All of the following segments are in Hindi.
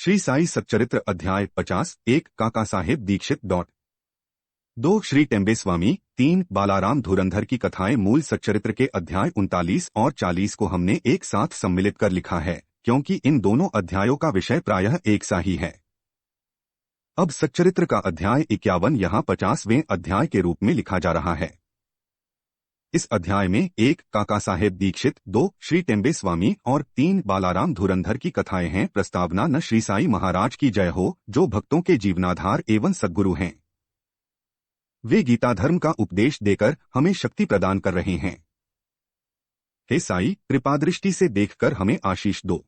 श्री साई सच्चरित्र अध्याय 50 1 काका साहेब दीक्षित 2 श्री टेम्बे स्वामी 3 बालाराम धुरंधर की कथाएं। मूल सच्चरित्र के अध्याय 39 और 40 को हमने एक साथ सम्मिलित कर लिखा है क्योंकि इन दोनों अध्यायों का विषय प्रायः एक सा ही है। अब सच्चरित्र का अध्याय 51 यहाँ 50वें अध्याय के रूप में लिखा जा रहा है। इस अध्याय में 1 काका साहेब दीक्षित, 2 श्री टेम्बे स्वामी और 3 बालाराम धुरंधर की कथाएं हैं। प्रस्तावना न श्री साई महाराज की जय हो, जो भक्तों के जीवनाधार एवं सद्गुरु हैं। वे गीता धर्म का उपदेश देकर हमें शक्ति प्रदान कर रहे हैं। हे साई, कृपादृष्टि से देखकर हमें आशीष दो।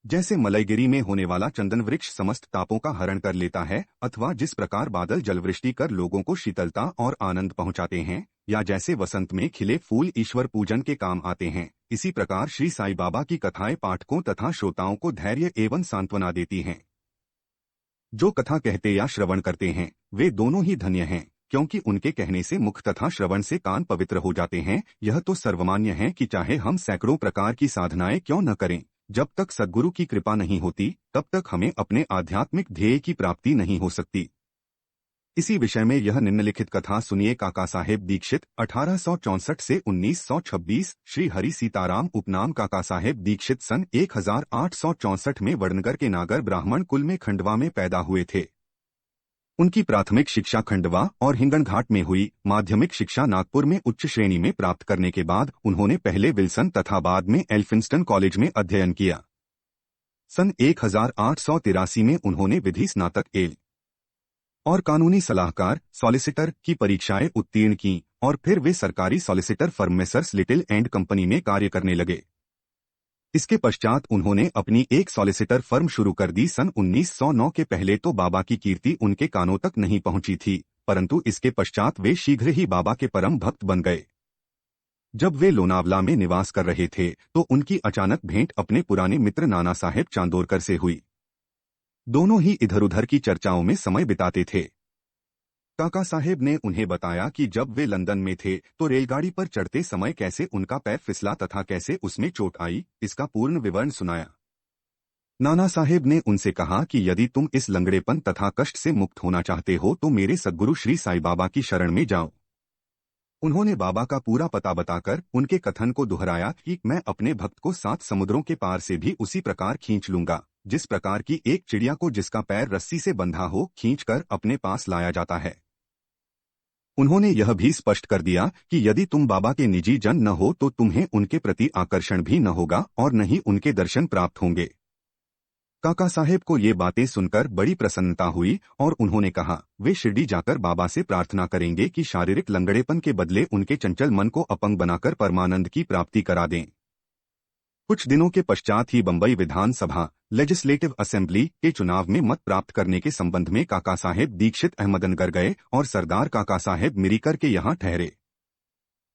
जैसे मलयगिरी में होने वाला चंदन वृक्ष समस्त तापों का हरण कर लेता है, अथवा जिस प्रकार बादल जलवृष्टि कर लोगों को शीतलता और आनंद पहुंचाते हैं, या जैसे वसंत में खिले फूल ईश्वर पूजन के काम आते हैं, इसी प्रकार श्री साई बाबा की कथाएं पाठकों तथा श्रोताओं को धैर्य एवं सांत्वना देती हैं। जो कथा कहते या श्रवण करते हैं वे दोनों ही धन्य हैं, क्योंकि उनके कहने से मुख तथा श्रवण से कान पवित्र हो जाते हैं। यह तो सर्वमान्य है कि चाहे हम सैकड़ों प्रकार की साधनाएं क्यों न करें, जब तक सद्गुरु की कृपा नहीं होती तब तक हमें अपने आध्यात्मिक ध्येय की प्राप्ति नहीं हो सकती। इसी विषय में यह निम्नलिखित कथा सुनिए। काका साहेब दीक्षित 1864 से 1926। श्री हरि सीताराम उपनाम काका साहेब दीक्षित सन 1864 में वडनगर के नागर ब्राह्मण कुल में खंडवा में पैदा हुए थे। उनकी प्राथमिक शिक्षा खंडवा और हिंगणघाट में हुई। माध्यमिक शिक्षा नागपुर में उच्च श्रेणी में प्राप्त करने के बाद उन्होंने पहले विल्सन तथा बाद में एल्फिंस्टन कॉलेज में अध्ययन किया। सन 1883 में उन्होंने विधि स्नातक एल और कानूनी सलाहकार सॉलिसिटर की परीक्षाएं उत्तीर्ण की और फिर वे सरकारी solicitor firm messrs little and company में कार्य करने लगे। इसके पश्चात उन्होंने अपनी एक सॉलिसिटर फर्म शुरू कर दी। सन 1909 के पहले तो बाबा की कीर्ति उनके कानों तक नहीं पहुंची थी, परंतु इसके पश्चात वे शीघ्र ही बाबा के परम भक्त बन गए। जब वे लोनावला में निवास कर रहे थे तो उनकी अचानक भेंट अपने पुराने मित्र नाना साहेब चांदोरकर से हुई। दोनों ही इधर उधर की चर्चाओं में समय बिताते थे। काका साहेब ने उन्हें बताया कि जब वे लंदन में थे तो रेलगाड़ी पर चढ़ते समय कैसे उनका पैर फिसला तथा कैसे उसमें चोट आई, इसका पूर्ण विवरण सुनाया। नाना साहेब ने उनसे कहा कि यदि तुम इस लंगड़ेपन तथा कष्ट से मुक्त होना चाहते हो तो मेरे सद्गुरु श्री साई बाबा की शरण में जाओ। उन्होंने बाबा का पूरा पता बताकर उनके कथन को दोहराया कि मैं अपने भक्त को 7 समुद्रों के पार से भी उसी प्रकार खींच लूंगा, जिस प्रकार की एक चिड़िया को जिसका पैर रस्सी से बंधा हो खींचकर अपने पास लाया जाता है। उन्होंने यह भी स्पष्ट कर दिया कि यदि तुम बाबा के निजी जन न हो तो तुम्हें उनके प्रति आकर्षण भी न होगा और न ही उनके दर्शन प्राप्त होंगे। काका साहेब को ये बातें सुनकर बड़ी प्रसन्नता हुई और उन्होंने कहा वे शिरडी जाकर बाबा से प्रार्थना करेंगे कि शारीरिक लंगड़ेपन के बदले उनके चंचल मन को अपंग बनाकर परमानंद की प्राप्ति करा दें। कुछ दिनों के पश्चात ही बंबई विधानसभा लेजिस्लेटिव असेंबली के चुनाव में मत प्राप्त करने के संबंध में काका साहेब दीक्षित अहमदनगर गए और सरदार काका साहेब मिरीकर के यहाँ ठहरे।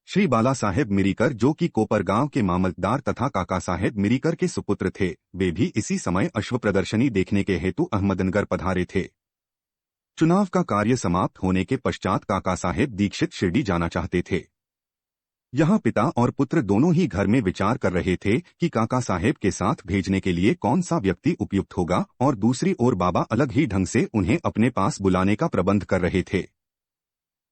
श्री बाला साहेब मिरीकर, जो कि कोपरगांव के मामलतदार तथा काका साहेब मिरीकर के सुपुत्र थे, वे भी इसी समय अश्व प्रदर्शनी देखने के हेतु अहमदनगर पधारे थे। चुनाव का कार्य समाप्त होने के पश्चात काका साहेब दीक्षित शिरडी जाना चाहते थे। यहाँ पिता और पुत्र दोनों ही घर में विचार कर रहे थे कि काका साहेब के साथ भेजने के लिए कौन सा व्यक्ति उपयुक्त होगा, और दूसरी ओर बाबा अलग ही ढंग से उन्हें अपने पास बुलाने का प्रबंध कर रहे थे।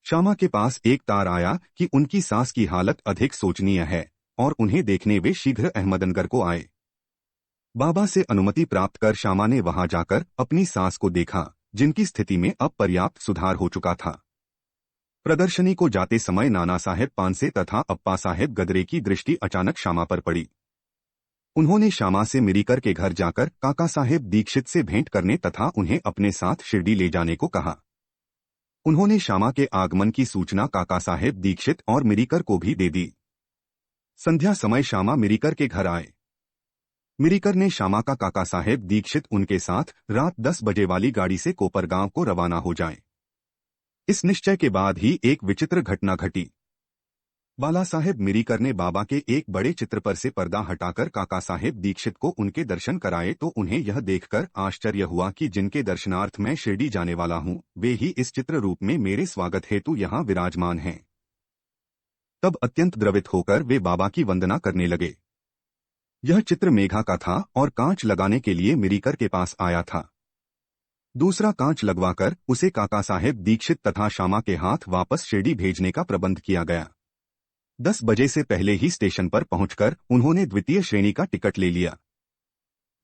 श्यामा के पास एक तार आया कि उनकी सास की हालत अधिक शोचनीय है और उन्हें देखने वे शीघ्र अहमदनगर को आए। बाबा से अनुमति प्राप्त कर श्यामा ने वहां जाकर अपनी सास को देखा, जिनकी स्थिति में अब पर्याप्त सुधार हो चुका था। प्रदर्शनी को जाते समय नाना साहेब पानसे तथा अप्पा साहेब गदरे की दृष्टि अचानक श्यामा पर पड़ी। उन्होंने श्यामा से मिरीकर के घर जाकर काका साहेब दीक्षित से भेंट करने तथा उन्हें अपने साथ शिरडी ले जाने को कहा। उन्होंने श्यामा के आगमन की सूचना काका साहेब दीक्षित और मिरीकर को भी दे दी। संध्या समय श्यामा मिरीकर के घर आए। मिरीकर ने श्यामा का काका साहेब दीक्षित उनके साथ रात 10 बजे वाली गाड़ी से कोपरगांव को रवाना हो जाएं। इस निश्चय के बाद ही एक विचित्र घटना घटी। बाला साहेब मिरीकर ने बाबा के एक बड़े चित्र पर से पर्दा हटाकर काका साहेब दीक्षित को उनके दर्शन कराए तो उन्हें यह देखकर आश्चर्य हुआ कि जिनके दर्शनार्थ मैं शिरडी जाने वाला हूं वे ही इस चित्र रूप में मेरे स्वागत हेतु यहाँ विराजमान हैं। तब अत्यंत द्रवित होकर वे बाबा की वंदना करने लगे। यह चित्र मेघा का था और कांच लगाने के लिए मिरीकर के पास आया था। दूसरा कांच लगवाकर उसे काका साहेब दीक्षित तथा श्यामा के हाथ वापस शिरडी भेजने का प्रबंध किया गया। 10 बजे से पहले ही स्टेशन पर पहुंचकर उन्होंने द्वितीय श्रेणी का टिकट ले लिया।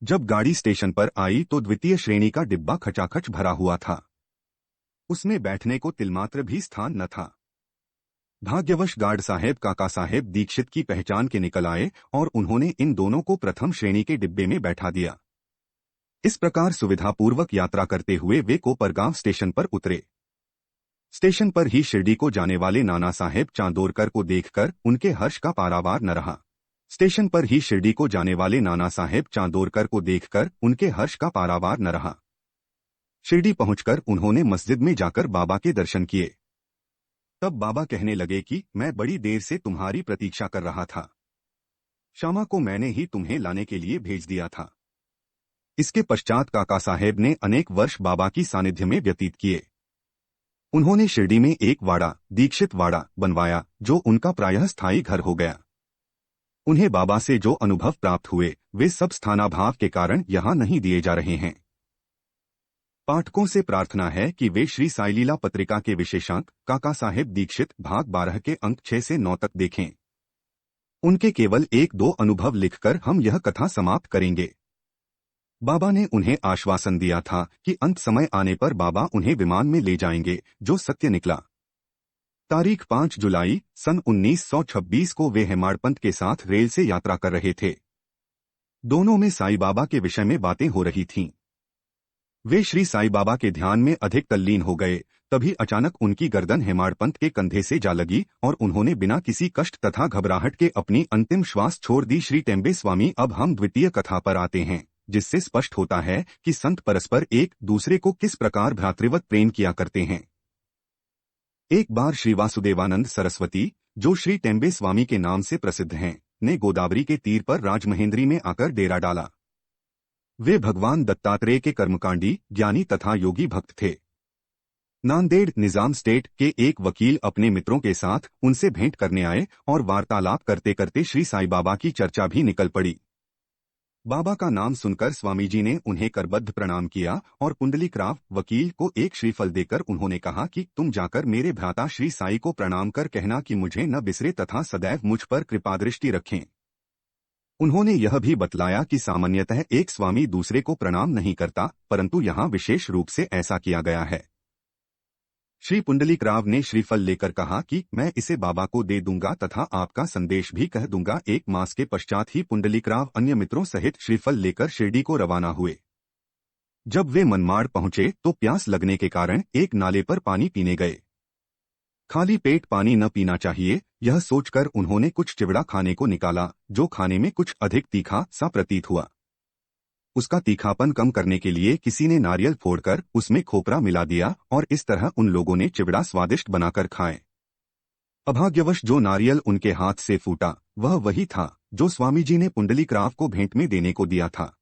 जब गाड़ी स्टेशन पर आई तो द्वितीय श्रेणी का डिब्बा खचाखच भरा हुआ था। उसमें बैठने को तिलमात्र भी स्थान न था। भाग्यवश गार्ड साहेब काका साहेब दीक्षित की पहचान के निकल आए और उन्होंने इन दोनों को प्रथम श्रेणी के डिब्बे में बैठा दिया। इस प्रकार सुविधापूर्वक यात्रा करते हुए वे कोपरगांव स्टेशन पर उतरे। स्टेशन पर ही शिरडी को जाने वाले नाना साहेब चांदोरकर को देखकर उनके हर्ष का पारावार न रहा। स्टेशन पर ही शिरडी को जाने वाले नाना साहेब चांदोरकर को देखकर उनके हर्ष का पारावार न रहा। शिरडी पहुंचकर उन्होंने मस्जिद में जाकर बाबा के दर्शन किए। तब बाबा कहने लगे कि मैं बड़ी देर से तुम्हारी प्रतीक्षा कर रहा था। श्यामा को मैंने ही तुम्हें लाने के लिए भेज दिया था। इसके पश्चात काका साहेब ने अनेक वर्ष बाबा की सानिध्य में व्यतीत किए। उन्होंने शिरडी में एक वाड़ा, दीक्षित वाड़ा, बनवाया जो उनका प्रायः स्थायी घर हो गया। उन्हें बाबा से जो अनुभव प्राप्त हुए वे सब स्थानाभाव के कारण यहाँ नहीं दिए जा रहे हैं। पाठकों से प्रार्थना है कि वे श्री साईलीला पत्रिका के विशेषांक काका साहेब दीक्षित भाग 12 के अंक 6 से 9 तक देखें। उनके केवल 1-2 अनुभव लिखकर हम यह कथा समाप्त करेंगे। बाबा ने उन्हें आश्वासन दिया था कि अंत समय आने पर बाबा उन्हें विमान में ले जाएंगे, जो सत्य निकला। तारीख 5 जुलाई सन 1926 को वे हेमाड़पंत के साथ रेल से यात्रा कर रहे थे। दोनों में साईं बाबा के विषय में बातें हो रही थीं। वे श्री साईं बाबा के ध्यान में अधिक तल्लीन हो गए। तभी अचानक उनकी गर्दन हेमाड़पंत के कंधे से जा लगी और उन्होंने बिना किसी कष्ट तथा घबराहट के अपनी अंतिम श्वास छोड़ दी। श्री टेम्बे स्वामी। अब हम द्वितीय कथा पर आते हैं, जिससे स्पष्ट होता है कि संत परस्पर एक दूसरे को किस प्रकार भ्रातृवत प्रेम किया करते हैं। एक बार श्री वासुदेवानंद सरस्वती, जो श्री टेम्बे स्वामी के नाम से प्रसिद्ध हैं, ने गोदावरी के तीर पर राजमहेंद्री में आकर डेरा डाला। वे भगवान दत्तात्रेय के कर्मकांडी, ज्ञानी तथा योगी भक्त थे। नांदेड़ निजाम स्टेट के एक वकील अपने मित्रों के साथ उनसे भेंट करने आए और वार्तालाप करते करते श्री साईं बाबा की चर्चा भी निकल पड़ी। बाबा का नाम सुनकर स्वामी जी ने उन्हें करबद्ध प्रणाम किया और पुंडलीकराव वकील को एक श्रीफल देकर उन्होंने कहा कि तुम जाकर मेरे भ्राता श्री साई को प्रणाम कर कहना कि मुझे न बिसरे तथा सदैव मुझ पर कृपादृष्टि रखें। उन्होंने यह भी बतलाया कि सामान्यतः एक स्वामी दूसरे को प्रणाम नहीं करता, परंतु यहाँ विशेष रूप से ऐसा किया गया है। श्री पुंडलीकराव ने श्रीफल लेकर कहा कि मैं इसे बाबा को दे दूंगा तथा आपका संदेश भी कह दूंगा। 1 मास के पश्चात ही पुंडलीकराव अन्य मित्रों सहित श्रीफल लेकर शिरडी को रवाना हुए। जब वे मनमाड़ पहुंचे तो प्यास लगने के कारण एक नाले पर पानी पीने गए। खाली पेट पानी न पीना चाहिए, यह सोचकर उन्होंने कुछ चिवड़ा खाने को निकाला, जो खाने में कुछ अधिक तीखा सा प्रतीत हुआ। उसका तीखापन कम करने के लिए किसी ने नारियल फोड़कर उसमें खोपरा मिला दिया और इस तरह उन लोगों ने चिवड़ा स्वादिष्ट बनाकर खाए। अभाग्यवश जो नारियल उनके हाथ से फूटा वह वही था जो स्वामी जी ने पुंडलीकराव को भेंट में देने को दिया था।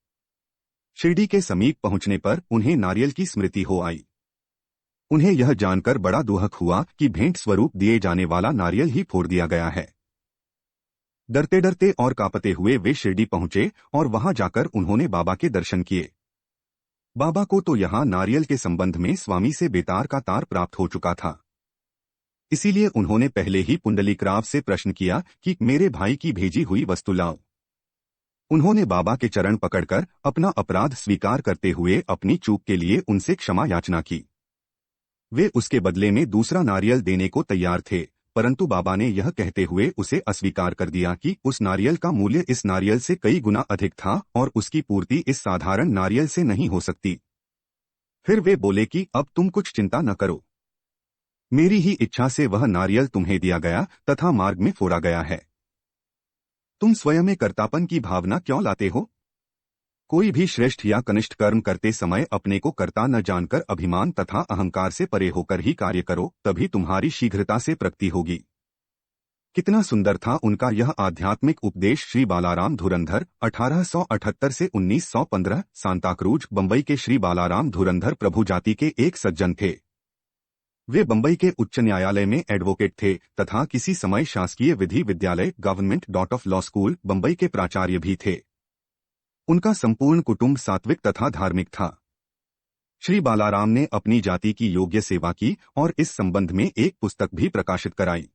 शिरडी के समीप पहुंचने पर उन्हें नारियल की स्मृति हो आई। उन्हें यह जानकर बड़ा दुहक हुआ कि भेंट स्वरूप दिए जाने वाला नारियल ही फोड़ दिया गया है। डरते डरते और कांपते हुए वे शिरडी पहुंचे और वहां जाकर उन्होंने बाबा के दर्शन किए। बाबा को तो यहाँ नारियल के संबंध में स्वामी से बेतार का तार प्राप्त हो चुका था। इसीलिए उन्होंने पहले ही पुंडलीकराव से प्रश्न किया कि मेरे भाई की भेजी हुई वस्तु लाओ। उन्होंने बाबा के चरण पकड़कर अपना अपराध स्वीकार करते हुए अपनी चूक के लिए उनसे क्षमा याचना की। वे उसके बदले में दूसरा नारियल देने को तैयार थे, परंतु बाबा ने यह कहते हुए उसे अस्वीकार कर दिया कि उस नारियल का मूल्य इस नारियल से कई गुना अधिक था और उसकी पूर्ति इस साधारण नारियल से नहीं हो सकती। फिर वे बोले कि अब तुम कुछ चिंता न करो, मेरी ही इच्छा से वह नारियल तुम्हें दिया गया तथा मार्ग में फोड़ा गया है। तुम स्वयं में कर्तापन की भावना क्यों लाते हो? कोई भी श्रेष्ठ या कनिष्ठ कर्म करते समय अपने को कर्ता न जानकर अभिमान तथा अहंकार से परे होकर ही कार्य करो, तभी तुम्हारी शीघ्रता से प्रगति होगी। कितना सुंदर था उनका यह आध्यात्मिक उपदेश। श्री बालाराम धुरंधर 1878 से 1915 सांताक्रूज बंबई के श्री बालाराम धुरंधर प्रभु जाति के एक सज्जन थे। वे बंबई के उच्च न्यायालय में एडवोकेट थे तथा किसी समय शासकीय विधि विद्यालय government dot of law school Bombay के प्राचार्य भी थे। उनका संपूर्ण कुटुंब सात्विक तथा धार्मिक था। श्री बालाराम ने अपनी जाति की योग्य सेवा की और इस संबंध में एक पुस्तक भी प्रकाशित कराई।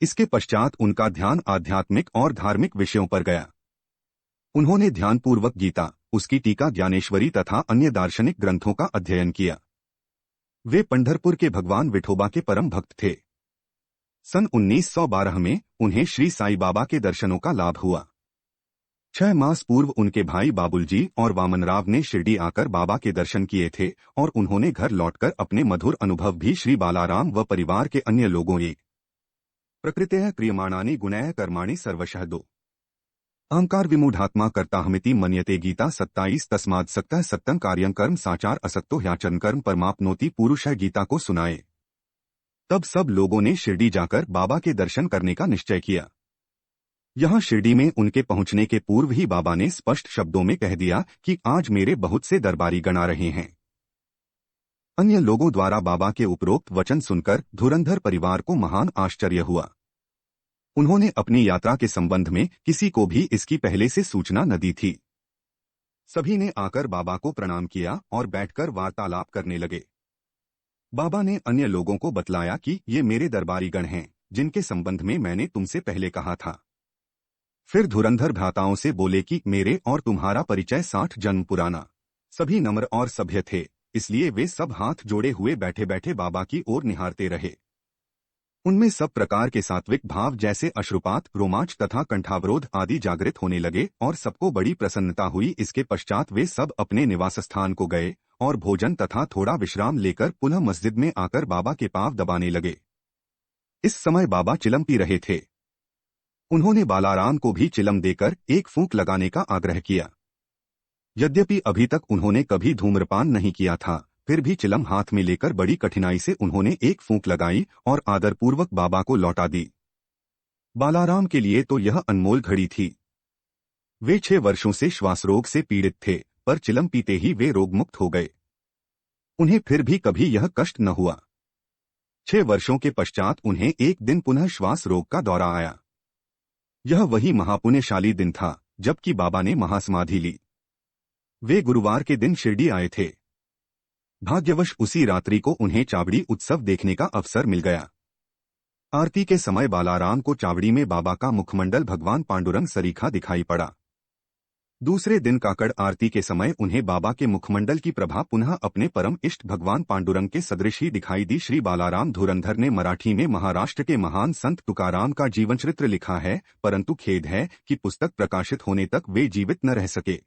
इसके पश्चात उनका ध्यान आध्यात्मिक और धार्मिक विषयों पर गया। उन्होंने ध्यानपूर्वक गीता, उसकी टीका, ज्ञानेश्वरी तथा अन्य दार्शनिक ग्रंथों का अध्ययन किया। वे पंढरपुर के भगवान विठोबा के परम भक्त थे। सन 1912 में उन्हें श्री साईं बाबा के दर्शनों का लाभ हुआ। 6 मास पूर्व उनके भाई बाबुलजी और वामनराव ने शिरडी आकर बाबा के दर्शन किए थे और उन्होंने घर लौटकर अपने मधुर अनुभव भी श्री बालाराम व परिवार के अन्य लोगों एक प्रकृतयः क्रियमाणानि गुणैः कर्माणि सर्वशः दो अहंकार विमूढ़ात्मा कर्ताहमिति मन्यते गीता 27 तस्माद् सक्तः सत्यं कार्यं कर्म साचार असक्तो ह्याचरण कर्म परमाप्नोति पुरुषः गीता को सुनाए। तब सब लोगों ने शिरडी जाकर बाबा के दर्शन करने का निश्चय किया। यहाँ शिरडी में उनके पहुंचने के पूर्व ही बाबा ने स्पष्ट शब्दों में कह दिया कि आज मेरे बहुत से दरबारी गण आ रहे हैं। अन्य लोगों द्वारा बाबा के उपरोक्त वचन सुनकर धुरंधर परिवार को महान आश्चर्य हुआ। उन्होंने अपनी यात्रा के संबंध में किसी को भी इसकी पहले से सूचना न दी थी। सभी ने आकर बाबा को प्रणाम किया और बैठकर वार्तालाप करने लगे। बाबा ने अन्य लोगों को बतलाया कि ये मेरे दरबारी गण हैं, जिनके संबंध में मैंने तुमसे पहले कहा था। फिर धुरंधर भ्राताओं से बोले कि मेरे और तुम्हारा परिचय 60 जन्म पुराना। सभी नम्र और सभ्य थे, इसलिए वे सब हाथ जोड़े हुए बैठे बैठे बाबा की ओर निहारते रहे। उनमें सब प्रकार के सात्विक भाव जैसे अश्रुपात, रोमांच तथा कंठावरोध आदि जागृत होने लगे और सबको बड़ी प्रसन्नता हुई। इसके पश्चात वे सब अपने निवास स्थान को गए और भोजन तथा थोड़ा विश्राम लेकर पुनः मस्जिद में आकर बाबा के पांव दबाने लगे। इस समय बाबा चिलम पी रहे थे। उन्होंने बालाराम को भी चिलम देकर एक फूंक लगाने का आग्रह किया। यद्यपि अभी तक उन्होंने कभी धूम्रपान नहीं किया था, फिर भी चिलम हाथ में लेकर बड़ी कठिनाई से उन्होंने एक फूंक लगाई और आदरपूर्वक बाबा को लौटा दी। बालाराम के लिए तो यह अनमोल घड़ी थी। वे 6 वर्षों से श्वास रोग से पीड़ित थे, पर चिलम पीते ही वे रोगमुक्त हो गए। उन्हें फिर भी कभी यह कष्ट न हुआ। 6 वर्षों के पश्चात उन्हें एक दिन पुनः श्वास रोग का दौरा आया। यह वही महापुण्यशाली दिन था जबकि बाबा ने महासमाधि ली। वे गुरुवार के दिन शिरडी आए थे। भाग्यवश उसी रात्रि को उन्हें चावड़ी उत्सव देखने का अवसर मिल गया। आरती के समय बालाराम को चावड़ी में बाबा का मुखमंडल भगवान पांडुरंग सरीखा दिखाई पड़ा। दूसरे दिन काकड़ आरती के समय उन्हें बाबा के मुखमंडल की प्रभा पुनः अपने परम इष्ट भगवान पांडुरंग के सदृश ही दिखाई दी। श्री बालाराम धुरंधर ने मराठी में महाराष्ट्र के महान संत तुकाराम का जीवन चरित्र लिखा है, परंतु खेद है कि पुस्तक प्रकाशित होने तक वे जीवित न रह सके।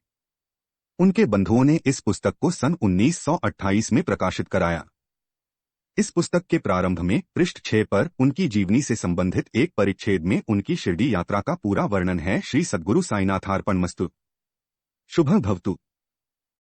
उनके बंधुओं ने इस पुस्तक को सन 1928 में प्रकाशित कराया। इस पुस्तक के प्रारंभ में पृष्ठ 6 पर उनकी जीवनी से संबंधित एक परिच्छेद में उनकी शिरडी यात्रा का पूरा वर्णन है। श्री सद्गुरु साईनाथार्पणमस्तु। शुभं भवतु।